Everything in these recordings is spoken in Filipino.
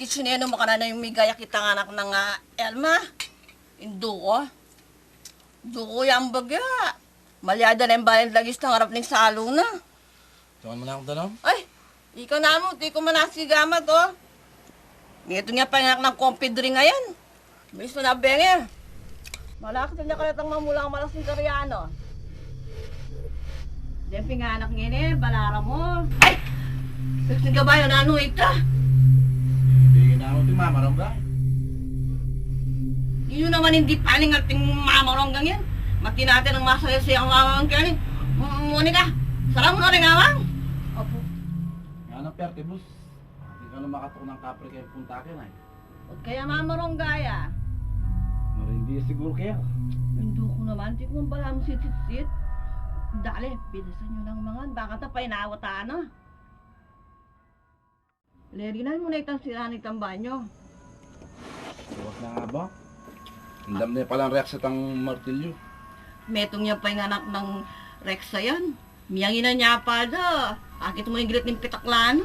kitsuneno mo ka na yung migaya kita nga anak ng Elma. Indo ko. Indo ko yung bagya. Malyada na yung bayan lagis ng harap ng salo na. Tuwan mo na akong tanong? Ay, ikaw na mo, di ko manasigamat, oh. Ito nga panganak ng kompidri ngayon. Bilis mo na benge. Malakit niya kalatang mamulang malasing karyano. Diyan pinganak ngayon eh, balara mo. Ay! Saksing ka ba yun, ano ita? Hindi na ako itong mamarangga. Yun naman hindi paling ating mamaronggang yan. Mati natin ang masaya-saya ang mamang kanin. Monica, sarang mo na rin awang. Opo. Nga ng perte, boss. Hindi ka na makatok ng kapre kayo punta akin ay. Huwag kaya mamaronggaya. Marindi siguro kaya. Hindi ko naman, di ko pala mo sit-sit-sit. Dali, bilisan nyo ng mga, baka tapay naawata na. Lerinan mo na itang sira ng banyo. Huwag na nga ba? Andam na palang reaksat ang martilyo. Metong niya pa yung anak ng Rexa yan. Miyangin na niya pa da. Akit mo yung grit ng pitaklano.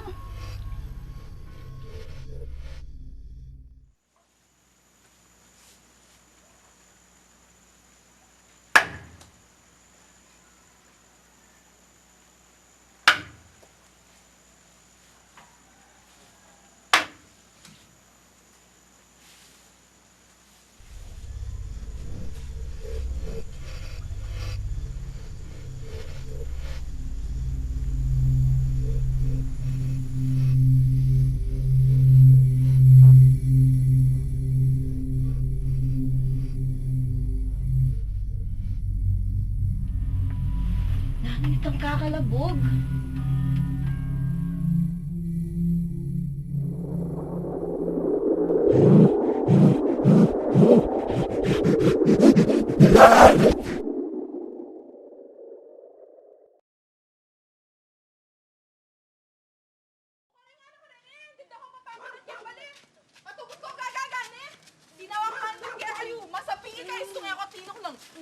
Nanit ang kakalabog.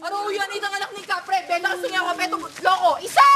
Ano yan? Itang anak ni Kapre, benta ka sungi ako, peto, loko, isa!